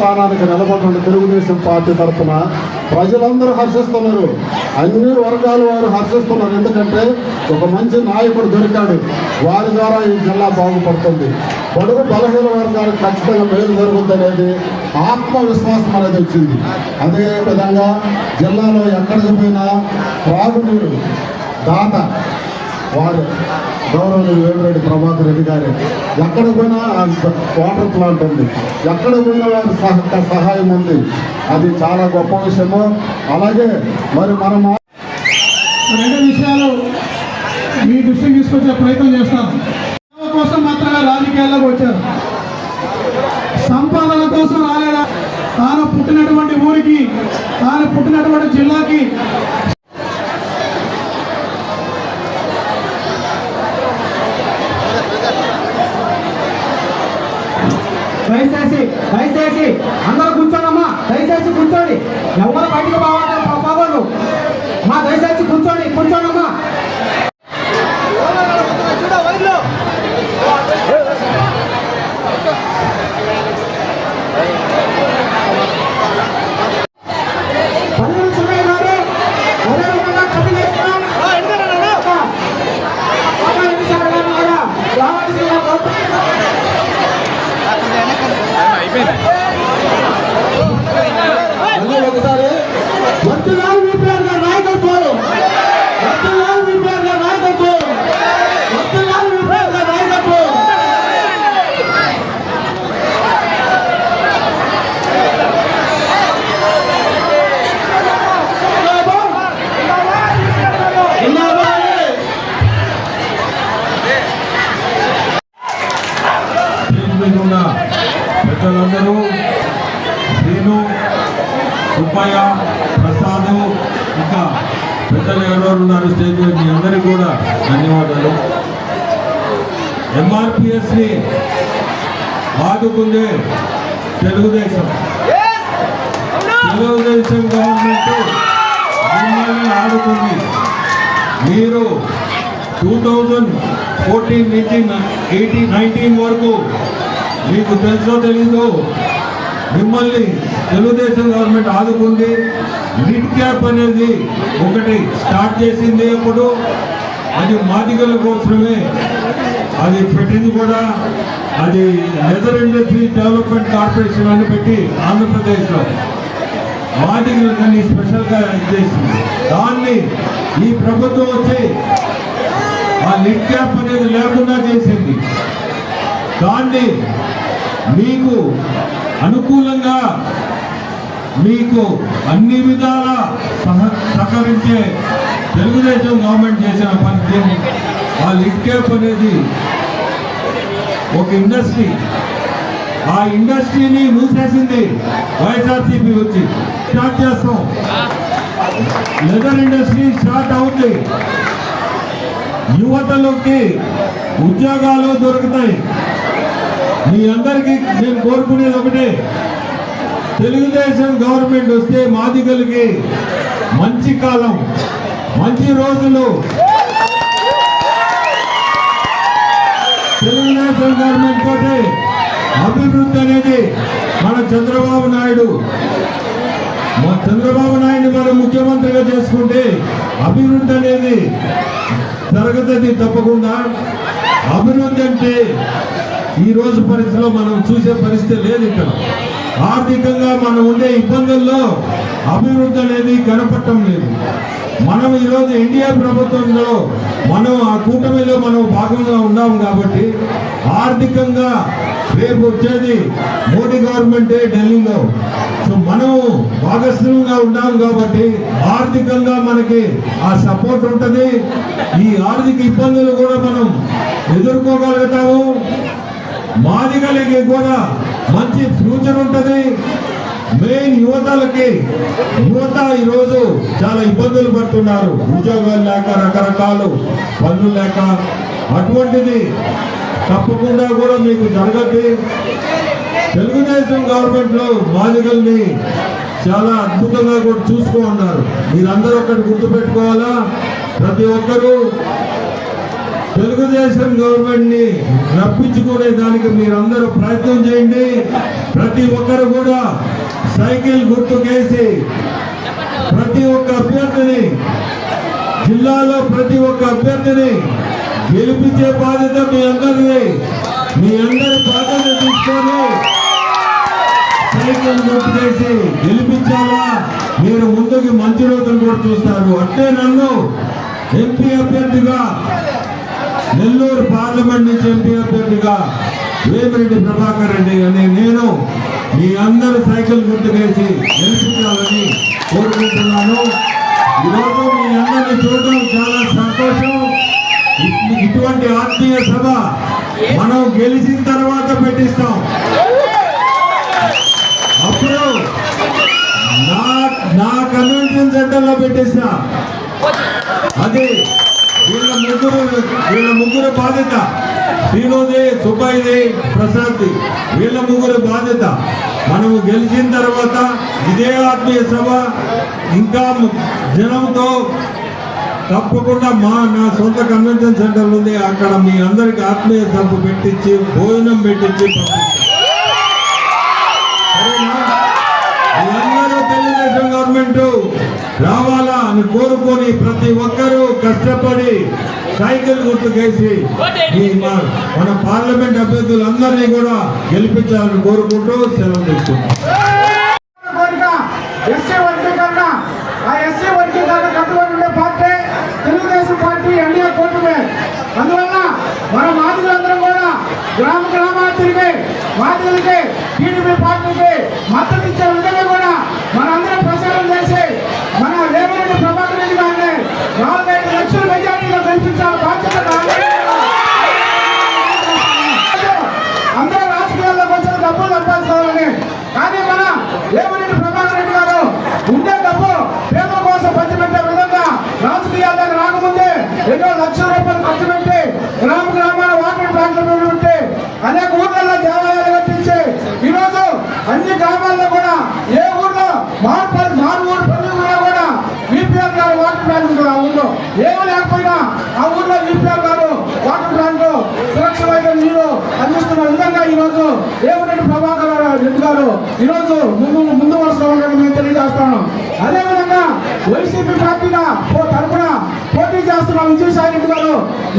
స్థానానికి నిలబడిన తెలుగుదేశం పార్టీ తరఫున ప్రజలందరూ హర్షిస్తున్నారు. అన్ని వర్గాల వారు హర్షిస్తున్నారు. ఎందుకంటే ఒక మంచి నాయకుడు దొరికాడు. వారి ద్వారా ఈ జిల్లా బాగుపడుతుంది. బడుగు బలహీన వర్గాలకు ఖచ్చితంగా మేలు జరుగుతుంది అనేది ఆత్మవిశ్వాసం అనేది వచ్చింది. అదే విధంగా జిల్లాలో ఎక్కడికి పోయినా త్రాగునీరు దాత వారు గౌరవనీయులు వేమిరెడ్డి ప్రభాకర్ రెడ్డి గారు. ఎక్కడ పోయినా వాటర్ ప్లాంట్ ఉంది, ఎక్కడ పోయినా వారి సహాయం ఉంది. అది చాలా గొప్ప విషయము. అలాగే మరి మనం రెండు విషయాలు మీ దృష్టికి తీసుకొచ్చే ప్రయత్నం చేస్తాం. కోసం మాత్రమే రాజకీయాల్లోకి వచ్చారు, సంపాదన కోసం రాలేదా? తాను పుట్టినటువంటి ఊరికి, తాను పుట్టినటువంటి జిల్లాకి దయచేసి అందరూ కూర్చోండమ్మా, దయచేసి కూర్చోండి. ఎవరు బయటకు బాగోదు మా, దయచేసి కూర్చోండమ్మా. పెద్దలందరూ శ్రీను, సుబ్బయ్య, ప్రసాద్, ఇంకా పెద్దలు ఎవరెవరు ఉన్నారు స్టేజ్ మీద, మీ అందరికీ కూడా ధన్యవాదాలు. ఎంఆర్పిఎస్ని ఆదుకుందే తెలుగుదేశం గవర్నమెంట్ మిమ్మల్ని ఆడుకుంది. మీరు 2014 నుంచి 19 వరకు మీకు తెలుసో తెలీదో మిమ్మల్ని తెలుగుదేశం గవర్నమెంట్ ఆదుకుంది. లిడ్ క్యాప్ అనేది ఒకటి స్టార్ట్ చేసింది. అప్పుడు అది మాదిగల కోసమే అది పెట్టింది కూడా. అది లెదర్ ఇండస్ట్రీ డెవలప్మెంట్ కార్పొరేషన్ అని పెట్టి ఆంధ్రప్రదేశ్లో మాదిగలని స్పెషల్గా చేసింది. దాన్ని ఈ ప్రభుత్వం వచ్చి ఆ లిడ్ క్యాప్ అనేది లేకుండా చేసింది. దాన్ని మీకు అనుకూలంగా మీకు అన్ని విధాల సహకరించే తెలుగుదేశం గవర్నమెంట్ చేసిన పని. ఆ లిడ్ క్యాప్ అనేది ఒక ఇండస్ట్రీ, ఆ ఇండస్ట్రీని మూసేసింది వైఎస్ఆర్సీపీ వచ్చి. స్టార్ట్ చేస్తాం, లెదర్ ఇండస్ట్రీ స్టార్ట్ అవుతుంది. యువతలోకి ఉద్యోగాలు దొరుకుతాయి. మీ అందరికీ నేను కోరుకునేది ఒకటే, తెలుగుదేశం గవర్నమెంట్ వస్తే మాదిగలకి మంచి కాలం, మంచి రోజులు. తెలుగుదేశం గవర్నమెంట్ తోటి అభివృద్ధి అనేది మన చంద్రబాబు నాయుడు మనం ముఖ్యమంత్రిగా చేసుకుంటే అభివృద్ధి అనేది జరుగుతుంది తప్పకుండా. అభివృద్ధి అంటే ఈ రోజు పరిస్థితిలో మనం చూసే పరిస్థితి లేదు. ఇక్కడ ఆర్థికంగా మనం ఉండే ఇబ్బందుల్లో అభివృద్ధి అనేది కనపడటం లేదు. మనం ఈరోజు ఇండియా ప్రభుత్వంలో మనం ఆ కూటమిలో మనం భాగంగా ఉన్నాం కాబట్టి ఆర్థికంగా రేపు వచ్చేది మోడీ గవర్నమెంటే ఢిల్లీలో. సో మనం భాగస్వామ్యంగా ఉన్నాం కాబట్టి ఆర్థికంగా మనకి ఆ సపోర్ట్ ఉంటుంది. ఈ ఆర్థిక ఇబ్బందులు కూడా మనం ఎదుర్కోగలుగుతాము. మాదిగలకి కూడా మంచి ఫ్యూచర్ ఉంటుంది. మెయిన్ యువత ఈరోజు చాలా ఇబ్బందులు పడుతున్నారు, ఉద్యోగాలు లేక, రకరకాలు పనులు లేక. అటువంటిది తప్పకుండా కూడా మీకు జరగదు. తెలుగుదేశం గవర్నమెంట్ లో మాదిగల్ని చాలా అద్భుతంగా కూడా చూసుకో ఉన్నారు. మీరందరూ ఒకటి గుర్తుపెట్టుకోవాలా, ప్రతి ఒక్కరూ తెలుగుదేశం గవర్నమెంట్ ని రప్పించుకునే దానికి మీరందరూ ప్రయత్నం చేయండి. ప్రతి ఒక్కరు కూడా సైకిల్ గుర్తుకేసి ప్రతి ఒక్క అభ్యర్థిని, జిల్లాలో ప్రతి ఒక్క అభ్యర్థిని గెలిపించే బాధ్యత మీ అందరిది. మీ అందరి బాధ్యత తీసుకొని సైకిల్ గుర్తుకేసి గెలిపించాలా. మీరు ముందుకి మంచి రోజులు కూడా చూస్తారు. అంటే నన్ను ఎంపీ అభ్యర్థిగా, నెల్లూరు పార్లమెంట్ నుంచి ఎంపీ అభ్యర్థిగా వేమిరెడ్డి ప్రభాకర్ రెడ్డి అని నేను మీ అందరూ సైకిల్ గుర్తుకేసి గెలిపించాలని కోరుకుంటున్నాను. ఈరోజు మీ అందరిని చూడడం చాలా సంతోషం. ఇటువంటి ఆత్మీయ సభ మనం గెలిచిన తర్వాత పెట్టిస్తాం. అప్పుడు నా కన్వెన్షన్ సెంటర్లో పెట్టిస్తా. అది వీళ్ళ ముగ్గురు బాధ్యత. శ్రీనుది, సుబ్బయ్యది, ప్రసాద్ది, వీళ్ళ ముగ్గురు బాధ్యత. మనము గెలిచిన తర్వాత ఇదే ఆత్మీయ సభ ఇంకా జనంతో తప్పకుండా నా సొంత కన్వెన్షన్ సెంటర్ ఉంది. అక్కడ మీ అందరికి ఆత్మీయ సభ పెట్టించి భోజనం పెట్టించి అందరూ తెలుగుదేశం గవర్నమెంట్ రావాలా అని కోరుకొని ప్రతి ఒక్కరూ కష్టపడి సైకిల్ గుర్తుకేసి మన పార్లమెంట్ అభ్యర్థులందరినీ కూడా గెలిపించాలని కోరుకుంటూ సెలవు తీసుకుంటాం. ఎస్సీ వర్గీకరణ, ఆ ఎస్సీ వర్గీకరణ కట్టుబడి ఉండే పార్టీ తెలుగుదేశం పార్టీ, ఎన్డీఏ కూటమి. అందువల్ల మన మాదిగలందరం కూడా గ్రామ గ్రామాలు తిరిగి మాదిగలకి, టీడీపీ పార్టీకి మద్దతు ఇచ్చే విధంగా కూడా మనందరం ప్రచారం చేసి మన వేమిరెడ్డి ప్రభాకర్ రెడ్డి గారిని 4-5 లక్షల మెజార్టీలో గెలిపించాల బాధ్యత అందరూ రాజకీయాల్లోకి వచ్చిన డబ్బులు సంపాదించుకోవాలని. కానీ మన వేమిరెడ్డి ప్రభాకర్ రెడ్డి గారు ఉండే డబ్బు పేదల కోసం పంచిపెట్టే విధంగా రాజకీయాల్లోకి రాకముందే 2 లక్షల రూపాయలు ఖర్చు పెట్టి గ్రామాల వాటర్ ప్లాంట్లు పెట్టి అనేక ఊర్లలో దేవాలయాలు కట్టించి ఈరోజు అన్ని గ్రామాల్లో కూడా ఏ ఊర్లో మారుమూరు పల్లి ఊళ్ళో కూడా ఈపీఆర్ గారు వాటర్ ప్లాంట్ ఉంటుంది. ఆ ఊళ్ళో ఏమీ లేకపోయినా ఆ ఊళ్ళో ఈపీఆర్ గారు వాటర్ ప్లాంట్ సురక్షితమైన నీరు అందిస్తున్న విధంగా ఈరోజు వేమిరెడ్డి ప్రభాకర్ రెడ్డి గారు ఈరోజు ముందు వరుసలో ఉండడం మేము తెలియజేస్తాను. అదేవిధంగా వైసీపీ పార్టీగా తరఫున పోటీ చేస్తున్న విజయసాయి రెడ్డి గారు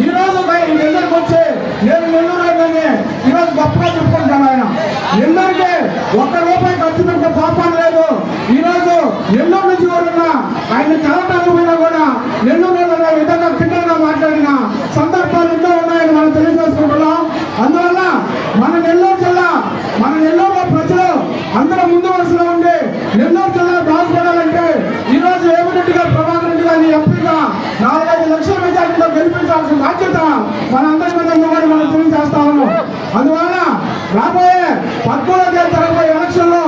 ఈరోజు నెల్లూరుకి వచ్చి నేను నెల్లూరు అయిందని ఈరోజు గొప్పగా చెప్పుకుంటాను. ఆయన నెల్లూరుకి ₹1 ఖర్చు పెట్టే పాపం లేదు. ఈరోజు నెల్లూరు నుంచి కూడా ఆయన కలవటానికి పోయినా కూడా నెల్లూరు విధంగా కిందగా మాట్లాడిన సందర్భాలు ఎన్నో ఉన్నాయని మనం తెలియజేసుకుంటున్నాం. అందువల్ల మన నెల్లూరు జిల్లా, మన నెల్లూరులో ప్రజలు అందరూ ముందు వరుసలో ఉండి నెల్లూరు జిల్లా బాగుపడాలంటే ఈరోజు వేమిరెడ్డి గారు ప్రభాకర్ రెడ్డి గారిని ఎంపీగా 4-5 లక్షల మెజార్టీలో గెలిపించాల్సిన బాధ్యత మనందరి మీద ఉందని మనం తెలియజేస్తా ఉన్నాం. అందువల్ల రాబోయే 13వ తేదీ జరగబోయే ఎలక్షన్లో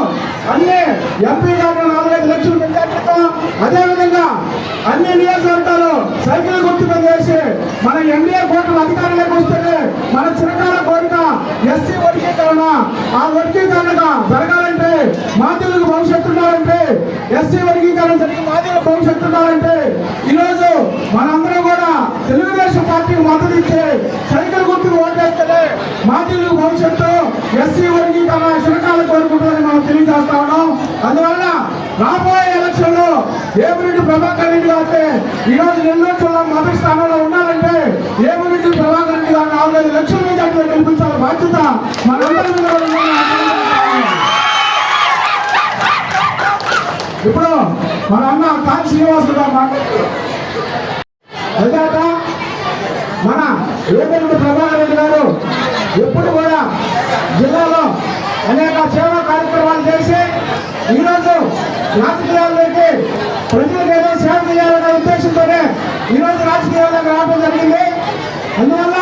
అన్ని ఎంపీ గారు 4-5 లక్షల మెజార్టీతో, అదేవిధంగా అన్ని నియోజకవర్గాలు సైకిల్ గుర్తు మీద వేసి మన ఎన్డీఏ కూటమి అధికారంలోకి వస్తేనే మన చిరకాల కోరిక ఎస్సీ వర్గీకరణ. ఆ వర్గీకరణ జరగాలంటే, మాదిగలకు భవిష్యత్తు ఉండాలంటే, ఎస్సీ వర్గీకరణ జరిగి మాదిగలకు భవిష్యత్తు ఉండాలంటే ఈరోజు మనందరం కూడా తెలుగుదేశం పార్టీకి మద్దతు ఇచ్చి సైకిల్ గుర్తుకు ఓటేస్తేనే మాదిగలకు భవిష్యత్తు, ఎస్సీ వర్గీకరణ చిరకాల కోరుకుంటుందని మనం తెలియజేస్తా ఉన్నాం. అందువల్ల రాబోయే ఎలక్షన్ లో వేమిరెడ్డి ప్రభాకర్ రెడ్డి గారిని ఈరోజు నెల్లూరు జిల్లా మొదటి స్థానంలో ఉండాలంటే వేమిరెడ్డి ప్రభాకర్ రెడ్డి గారిని 4-5 లక్షల మెజార్టీలో గెలిపించాల బాధ్యత మనందరి మీద ఉందని. ఇప్పుడు మన అన్న కాంతి శ్రీనివాసులు గారు మాట్లాడుతున్నారు. అదేట మన వేమిరెడ్డి ప్రభాకర్ రెడ్డి గారు ఎప్పుడు కూడా జిల్లాలో అనేక సేవా కార్యక్రమాలు చేసి ఈరోజు రాజకీయాల్లోకి ప్రజలకు ఏదో సేవ చేయాలనే ఉద్దేశంతోనే ఈరోజు రాజకీయాల్లోకి రావడం జరిగింది. అందువల్ల